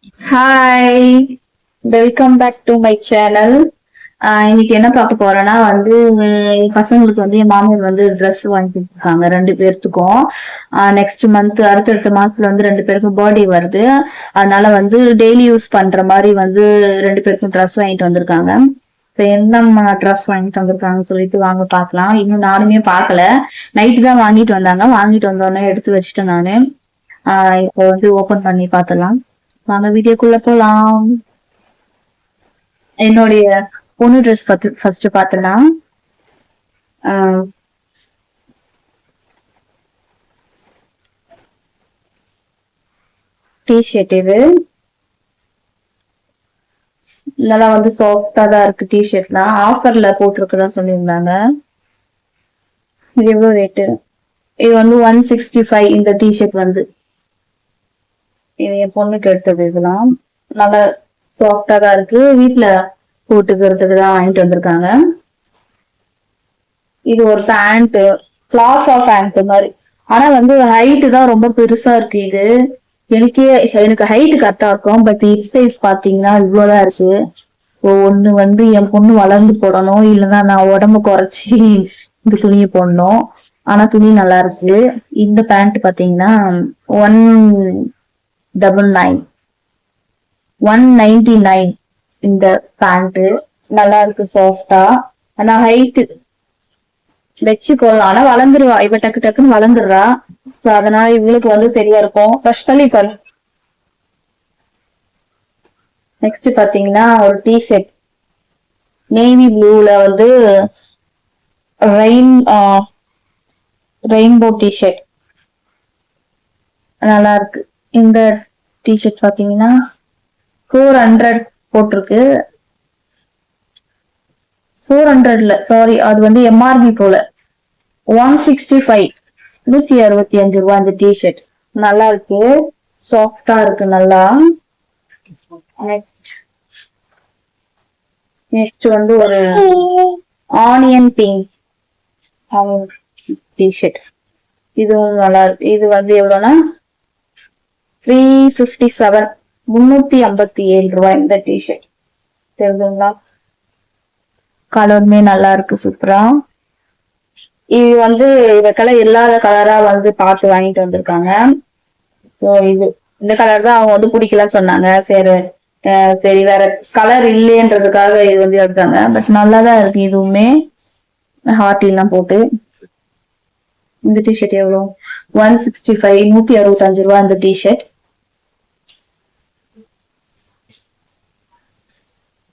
Hi, welcome back to my channel. இன்னைக்கு என்ன பார்க்க போறேன்னா வந்து என் பசங்களுக்கு வந்து என் மாமியார் வந்து ட்ரெஸ் வாங்கி கொடுத்துருக்காங்க ரெண்டு பேர்த்துக்கும். நெக்ஸ்ட் மந்த் அடுத்தடுத்த மாசத்துல வந்து ரெண்டு பேருக்கும் பர்த்டே வருது. அதனால வந்து டெய்லி யூஸ் பண்ற மாதிரி வந்து ரெண்டு பேருக்கும் ட்ரெஸ் வாங்கிட்டு வந்திருக்காங்க. இப்போ என்ன ட்ரெஸ் வாங்கிட்டு வந்திருக்காங்கன்னு சொல்லிட்டு வாங்க பார்க்கலாம். இன்னும் நானுமே பார்க்கல, நைட்டு தான் வாங்கிட்டு வந்தாங்க. வாங்கிட்டு வந்தோடனே எடுத்து வச்சுட்டேன் நானு. இப்போ வந்து ஓபன் பண்ணி பார்த்துலாம். வாங்க வீடியோக்குள்ள போலாம். என்னுடைய பொண்ணு ட்ரெஸ் ஃபர்ஸ்ட் பார்த்தலாம். டிஷர்ட் இது நல்லா வந்து சாஃப்டா தான் இருக்கு. டிஷர்ட்லாம் ஆஃபர்ல போட்டிருக்குதா சொல்லியிருந்தாங்க. இது எவ்வளவு ரேட்டு? இது வந்து 165. இந்த டிஷர்ட் வந்து இது என் பொண்ணுக்கு எடுத்தது. இதெல்லாம் நல்லா சாஃப்டா தான் இருக்கு. வீட்டுல போட்டுக்கிறதுக்கு தான் வாங்கிட்டு வந்திருக்காங்க. இது ஒரு பேண்ட், பிளாசா பேண்ட் மாதிரி. ஆனா வந்து ஹைட் தான் ரொம்ப பெருசா இருக்கு. இது எனக்கு ஹைட் கரெக்டா இருக்கும். பட் ஹிப் சைஸ் பாத்தீங்கன்னா இவ்வளவுதான் இருக்கு. ஸோ ஒண்ணு வந்து என் பொண்ணு வளர்ந்து போடணும், இல்லைன்னா நான் உடம்பு குறைச்சி இந்த துணியை போடணும். ஆனா துணி நல்லா இருக்கு. இந்த பேண்ட் பாத்தீங்கன்னா 199 199 இந்த பேண்ட் நல்லா இருக்கு, சாஃப்டா. ஆனா ஹைட் வச்சு போடலாம். ஆனா வளர்ந்துருவா, இவ டக்கு டக்குன்னு வளர்ந்துடுறா. சோ அதனால இவளுக்கு வந்து சரியா இருக்கும். கஷ்டலிக்கல். நெக்ஸ்ட் பாத்தீங்கன்னா ஒரு டிஷர்ட் நேவி ப்ளூல வந்து ரெயின்போ டிஷர்ட் நல்லா இருக்கு. இந்த டிஷர்ட் பாத்தீங்கன்னா 400 போட்டிருக்கு. 400 சாரி, அது வந்து எம்ஆர்பி போல. 165 165 இந்த டிஷர்ட் நல்லா இருக்கு, சாஃப்டா இருக்கு நல்லா. நெக்ஸ்ட் வந்து ஒரு ஆனியன் பிங்க் டிஷர்ட். இதுவும் நல்லா இருக்கு. இது வந்து எவ்வளவுனா 357 357 இந்த டிஷர்ட். தெரியுதுங்களா? கலருமே நல்லா இருக்கு, சூப்பரா. இது வந்து கலர் இல்லாத கலரா வந்து பார்த்து வாங்கிட்டு வந்திருக்காங்க. இது இந்த கலர் தான் அவங்க வந்து பிடிக்கலன்னு சொன்னாங்க. சரி வேற கலர் இல்லைன்றதுக்காக இது வந்து எடுத்தாங்க. பட் நல்லாதான் இருக்கு. இதுவுமே ஹார்ட் எல்லாம் போட்டு. இந்த டிஷர்ட் எவ்வளோ? 165 165 இந்த டிஷர்ட்.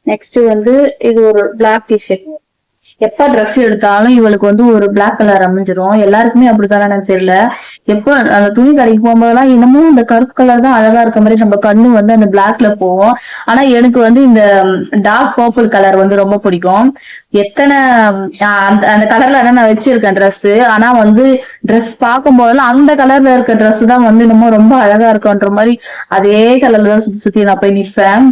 நெக்ஸ்ட் வந்து இது ஒரு பிளாக் டிஷர்ட். எப்ப ட்ரெஸ் எடுத்தாலும் இவளுக்கு வந்து ஒரு பிளாக் கலர் அமைஞ்சிரும். எல்லாருக்குமே அப்படித்தானே எனக்கு தெரியல. எப்ப அந்த துணி கடைக்கு போகும்போதெல்லாம் இன்னமும் இந்த கருப்பு கலர் தான் அழகா இருக்க மாதிரி நம்ம கண்ணு வந்து அந்த பிளாக்ல போவோம். ஆனா எனக்கு வந்து இந்த டார்க் பர்பிள் கலர் வந்து ரொம்ப பிடிக்கும். எத்தனை அந்த அந்த கலர்ல நான் வச்சிருக்கேன் ட்ரெஸ். ஆனா வந்து ட்ரெஸ் பார்க்கும் போதெல்லாம் அந்த கலர்ல இருக்க ட்ரெஸ் தான் வந்து இன்னமும் ரொம்ப அழகா இருக்கும்ன்ற மாதிரி அதே கலர்ல தான் சுத்தி சுத்தி நான் போய் நிற்பேன்.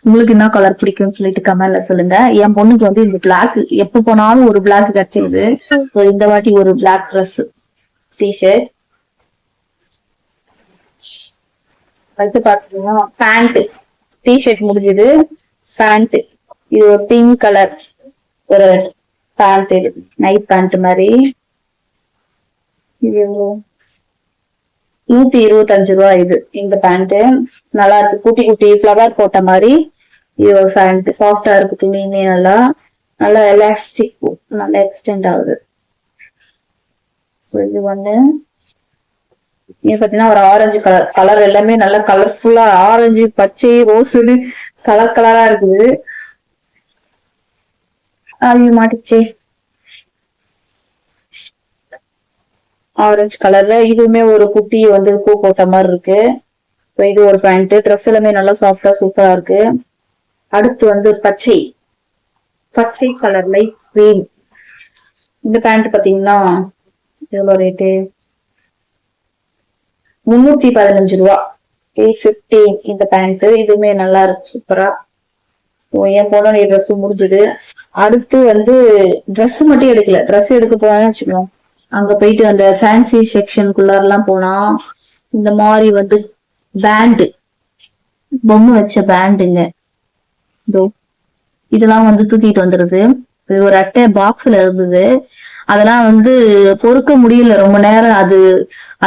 உங்களுக்கு என்ன கலர் பிடிக்கும்னு சொல்லிட்டு கமெண்ட்ல சொல்லுங்க. என் பொண்ணுக்கு வந்து இந்த பிளாக் எப்ப போனாலும் ஒரு பிளாக் கிடைச்சிருது. இந்த வாட்டி ஒரு பிளாக் ட்ரெஸ் டிஷர்ட். அடுத்து பாத்தீங்கன்னா பேண்ட். டிஷர்ட் முடிஞ்சது, பேண்ட். இது ஒரு பிங்க் கலர் ஒரு பேண்ட். இது நைட் பேண்ட் மாதிரி. இது 125 இது இந்த பேண்ட். நல்லா இருக்கு, குட்டி குட்டி ஃபிளவர் போட்ட மாதிரி. இது ஒரு பேண்ட், சாஃப்டா இருக்கு. துணியுமே நல்லா நல்லா எலாஸ்டிக், நல்லா எக்ஸ்டெண்ட் ஆகுது. இது ஒண்ணு. இது பாத்தீங்கன்னா ஒரு ஆரஞ்சு கலர். கலர் எல்லாமே நல்லா கலர்ஃபுல்லா ஆரஞ்சு, பச்சை, ரோஸ் கலர் கலரா இருக்குது. அது மாட்டிச்சே ஆரஞ்சு கலர்ல. இதுவுமே ஒரு குட்டி வந்து பூ போட்ட மாதிரி இருக்கு. இது ஒரு பேண்ட். ட்ரெஸ் எல்லாமே நல்லா சாஃப்டா சூப்பரா இருக்கு. அடுத்து வந்து பச்சை பச்சை கலர் லைட் கிரீன். இந்த பேண்ட் பாத்தீங்கன்னா எவ்வளவு ரேட்டு? 315 815 இந்த பேண்ட். இதுவுமே நல்லா இருக்கு, சூப்பரா. என் பொண்ணு ட்ரெஸ் முடிஞ்சது. அடுத்து வந்து ட்ரெஸ் மட்டும் எடுக்கல, ட்ரெஸ் எடுக்க போனான்னு வச்சுக்கோங்க, அங்க போயிட்டு அந்த ஃபேன்சி செக்ஷனுக்குள்ள எல்லாம் போனா இந்த மாதிரி வந்து பொம்மை வச்ச பேண்டுங்க. இதோ இதெல்லாம் வந்து தூக்கிட்டு வந்துருது. இது ஒரு அட்டை பாக்ஸ்ல இருந்தது. அதெல்லாம் வந்து பொறுக்க முடியல ரொம்ப நேரம்.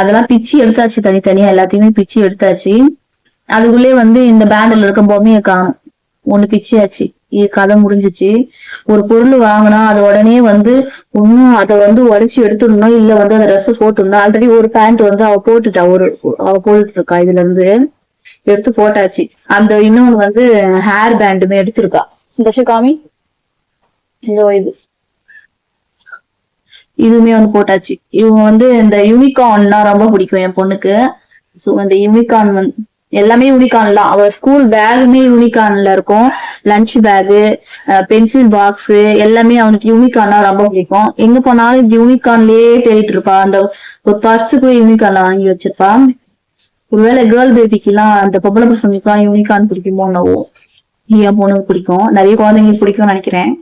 அதெல்லாம் பிச்சு எடுத்தாச்சு, தனித்தனியா எல்லாத்தையுமே பிச்சு எடுத்தாச்சு. அதுக்குள்ளே வந்து இந்த பேண்டில் இருக்க பொம்மையை காணும். ஒண்ணு பிச்சியாச்சு. இது கதை முடிஞ்சிச்சு. ஒரு பொருள் வாங்கினா அது உடனே வந்து ஒன்னும் அதை வந்து உடைச்சு எடுத்துடணும், இல்ல வந்து அந்த ட்ரெஸ் போட்டுடணும். ஆல்ரெடி ஒரு பேண்ட் வந்து அவ போட்டுட்டா, அவ போட்டுட்டு இருக்கா. இதுல இருந்து எடுத்து போட்டாச்சு. அந்த இன்னொன்னு வந்து ஹேர் பேண்டுமே எடுத்திருக்கா. இந்த காமி இது இதுவுமே வந்து போட்டாச்சு. இவங்க வந்து இந்த யூனிகார்ன்னா ரொம்ப பிடிக்கும் என் பொண்ணுக்கு. சோ அந்த யூனிகார்ன் வந்து எல்லாமே யூனிகார்ன்லாம். அவ ஸ்கூல் பேகுமே யூனிகார்ன்ல இருக்கும். லஞ்ச் பேகு, பென்சில் பாக்ஸ் எல்லாமே அவனுக்கு யூனிகார்னா ரொம்ப பிடிக்கும். எங்க போனாலும் யூனிகார்ன்லயே தேடிட்டு இருப்பா. அந்த ஒரு பர்ஸுக்குள்ள யூனிகார்ன்ல வாங்கி வச்சிருப்பா. ஒருவேளை கேர்ள் பேபிக்கு எல்லாம் அந்த பொம்பளை பசங்களுக்கு எல்லாம் யூனிகார்ன் பிடிக்குமோ என்னவோ. என் பொண்ணுக்கு பிடிக்கும், நிறைய குழந்தைங்களுக்கு பிடிக்கும்னு நினைக்கிறேன்.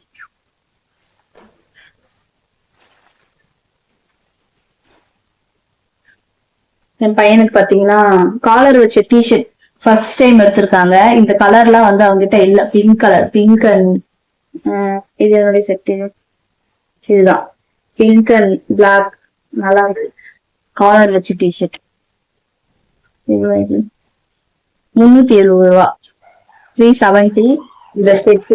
என் பையனுக்கு பாத்தீங்கன்னா காலர் வச்ச டிஷர்ட் ஃபர்ஸ்ட் டைம் எடுத்திருக்காங்க. இந்த கலர்லாம் வந்து அவங்ககிட்ட இல்ல. பிங்க் கலர், பிங்க் அண்ட் இது என்னுடைய செட். இதுதான் பிங்க் அண்ட் பிளாக். நல்லா இருக்கு. காலர் வச்ச டிஷர்ட். 370 ரூபா, 370. இந்த செட்டு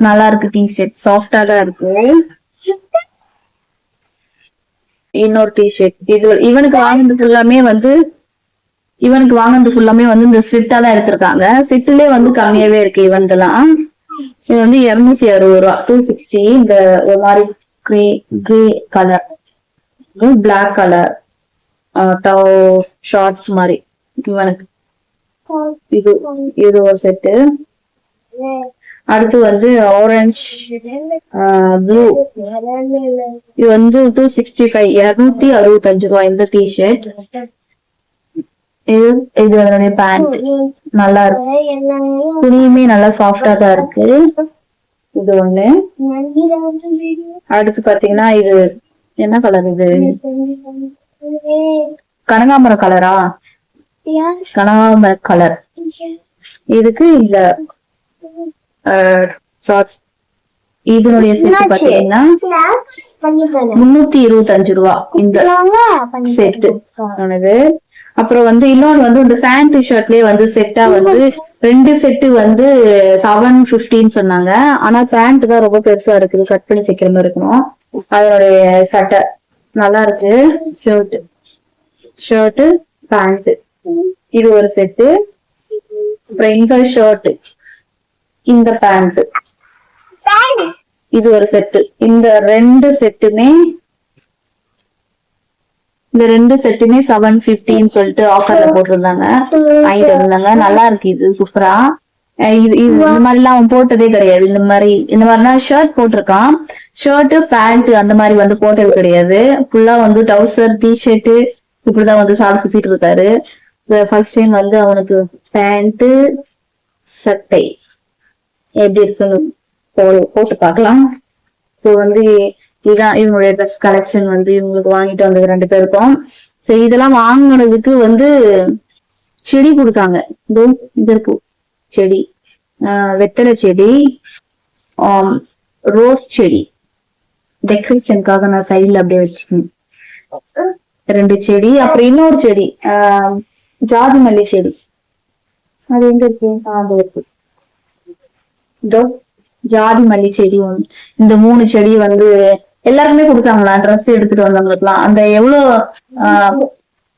நல்லா இருக்கு. டிஷர்ட் சாஃப்டா தான் இருக்கு. இன்னொரு டிஷர்ட். இது இவனுக்கு வாங்கினது ஃபுல்லாமே வந்து இந்த செட்டா தான் எடுத்திருக்காங்க. செட்டுலயே வந்து கம்மியாவே இருக்கு இவன்தெல்லாம். இது வந்து 260 ரூபா, 260. இந்த ஒரு மாதிரி grey colour, black colour shorts மாதிரி இவனுக்கு. இது இது ஒரு செட்டு. அடுத்து வந்து ஆரஞ்சு ப்ளூ. இது வந்து 265, 265 இந்த டிஷர்ட். இது அதனுடைய பேண்ட். நல்லா இருக்கு. துணியுமே நல்லா சாஃப்டா தான் இருக்கு. இது ஒண்ணு. அடுத்து பாத்தீங்கன்னா இது என்ன கலர்? இது கனகாம்பர கலரா? கனகாம்பர கலர். இதுக்கு இந்த ஷார்ட்ஸ். இதனுடைய செட்டு பாத்தீங்கன்னா 325 ரூபா இந்த செட்டு ஆனது. அப்புறம் வந்து இன்னொன்னு வந்து இந்த பேண்ட் ஷர்ட்லயே வந்து செட்டா வந்து 2 செட்டு வந்து 750 சொன்னாங்க. ஆனா பேண்ட் தான் ரொம்ப பெருசா இருக்குது, கட் பண்ணி தைக்கிற மாதிரி இருக்கணும். அதனுடைய சட்டை நல்லா இருக்கு. ஷர்ட் பேண்ட் இது ஒரு செட்டு. அப்புறம் இந்த ஷர்ட், இந்த பேண்ட், இது ஒரு செட்டு. இந்த ரெண்டு செட்டுமே 750 சொல்லிட்டு ஆஃபர்ல போட்டிருந்தாங்க, வாங்கிட்டு வந்தாங்க. நல்லா இருக்கு. இது சூப்பரா. இது இந்த மாதிரி எல்லாம் அவன் போட்டதே கிடையாது. இந்த மாதிரினா ஷர்ட் போட்டிருக்கான். ஷர்ட் பேண்ட் அந்த மாதிரி வந்து போட்டது கிடையாது. ஃபுல்லா வந்து டவுசர் டிஷர்ட் இப்படிதான் வந்து சாப்பிட்டு சுத்திட்டு இருக்காரு. ஃபர்ஸ்ட் டைம் வந்து அவனுக்கு பேண்ட் சட்டை எப்படி இருக்குன்னு போட்டு பார்க்கலாம். சோ வந்து இதுதான் இவங்களுடைய ட்ரெஸ் கலெக்ஷன் வந்து இவங்களுக்கு வாங்கிட்டு வந்தது 2 பேருக்கும். சரி, இதெல்லாம் வாங்கினதுக்கு வந்து செடி கொடுத்தாங்க. இதற்கு செடி, வெத்தலை செடி, ரோஸ் செடி டெக்கரேஷனுக்காக நான் சைட்ல அப்படியே வச்சுக்கேன். 2 செடி. அப்புறம் இன்னொரு செடி ஜாதி மல்லி செடி. அது எங்க இருக்கு? அது இருக்கு. இதோ ஜாதி மல்லி செடி ஒண்ணு. இந்த 3 செடி வந்து எல்லாருக்குமே கொடுத்தாங்களா ட்ரெஸ் எடுத்துட்டு வந்தவங்களுக்குலாம். அந்த எவ்வளவு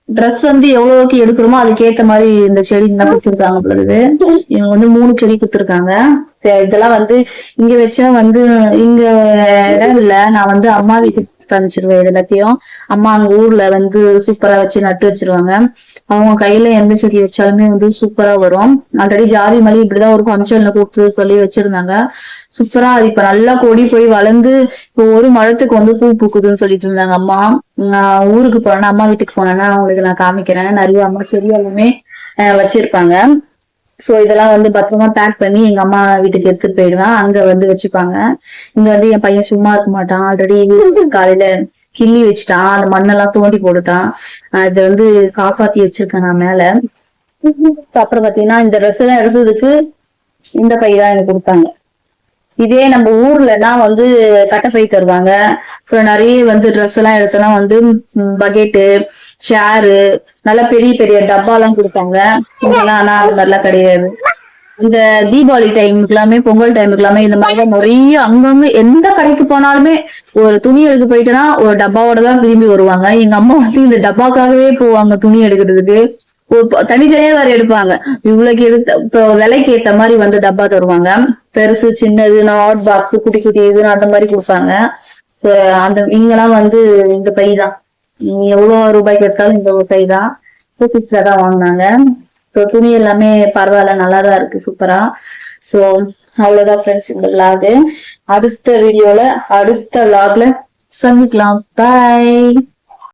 ட்ரெஸ் வந்து எவ்வளவுக்கு எடுக்கிறோமோ அதுக்கு ஏத்த மாதிரி இந்த செடி தான் கொடுத்துருக்காங்க பொழுது. இவங்க வந்து 3 செடி கொடுத்துருக்காங்க. இதெல்லாம் வந்து இங்க வச்சா வந்து இங்க இடம் இல்ல, நான் வந்து அம்மா வீட்டுக்கு காமிச்சிருவேன். இது எல்லாத்தையும் அம்மா அங்க ஊர்ல வந்து சூப்பரா வச்சு நட்டு வச்சிருவாங்க. அவங்க கையில எந்த செடி வச்சாலுமே வந்து சூப்பரா வரும். ஆல்ரெடி ஜாதி மல்லி இப்படிதான் ஒரு ஃபங்க்ஷன்ல கூப்பிட்டு சொல்லி வச்சிருந்தாங்க. சூப்பரா அது இப்ப நல்லா கொடி போய் வளர்ந்து இப்போ ஒரு மரத்துக்கு வந்து பூ பூக்குதுன்னு சொல்லிட்டு இருந்தாங்க அம்மா. நான் ஊருக்கு போனேன்னா, அம்மா வீட்டுக்கு போனேன்னா அவங்களுக்கு நான் காமிக்கிறேன். நிறைய அம்மா செடி எல்லாமே வச்சிருப்பாங்க. சோ இதெல்லாம் வந்து பத்திரமா பேக் பண்ணி எங்க அம்மா வீட்டுக்கு எடுத்துட்டு போயிடுவேன். அங்க வந்து வச்சுப்பாங்க. இங்க வந்து என் பையன் சும்மா இருக்க மாட்டான். ஆல்ரெடி காலையில கிள்ளி வச்சுட்டான், அந்த மண்ணெல்லாம் தோண்டி போட்டுட்டான். அதை வந்து காப்பாத்தி வச்சிருக்கேன் நான் மேல. அப்புறம் பாத்தீங்கன்னா இந்த ட்ரெஸ் எல்லாம் எடுத்ததுக்கு இந்த பை தான் எனக்கு கொடுத்தாங்க. இதே நம்ம ஊர்லன்னா வந்து கட்டப்பை தருவாங்க. அப்புறம் நிறைய வந்து ட்ரெஸ் எல்லாம் எடுத்தோம்னா வந்து பக்கெட்டு, சேரு, நல்ல பெரிய பெரிய டப்பா எல்லாம் கொடுப்பாங்க. இதெல்லாம் ஆனா அந்த மாதிரிலாம் கிடையாது. இந்த தீபாவளி டைமுக்கு எல்லாமே, பொங்கல் டைமுக்கு எல்லாமே இந்த மாதிரிதான் நிறைய அங்கங்க எந்த கடைக்கு போனாலுமே ஒரு துணி எடுக்க போயிட்டோன்னா ஒரு டப்பாவோட தான் திரும்பி வருவாங்க. எங்க அம்மா வந்து இந்த டப்பாக்காகவே போவாங்க துணி எடுக்கிறதுக்கு. தனித்தனியா வேற எடுப்பாங்க. இவ்வளவுக்கு எடுத்த இப்போ விலைக்கு ஏத்த மாதிரி வந்து டப்பா தருவாங்க. பெருசு, சின்னது, ஹாட் பாக்ஸ், குட்டி குட்டி இதுன்னு அந்த மாதிரி கொடுப்பாங்க. சோ அந்த இங்கெல்லாம் வந்து இந்த பை தான். நீ எவ்வளவு ரூபாய்க்கு எடுத்தாலும் இந்த ஒரு பை தான். ரூபீஸ்ல தான் வாங்கினாங்க. ஸோ துணி எல்லாமே பரவாயில்ல, நல்லாதான் இருக்கு, சூப்பரா. சோ அவ்வளவுதான் ஃப்ரெண்ட்ஸ் இந்த விளாக். அடுத்த வீடியோல அடுத்த விளாக்ல சந்திக்கலாம். பாய்.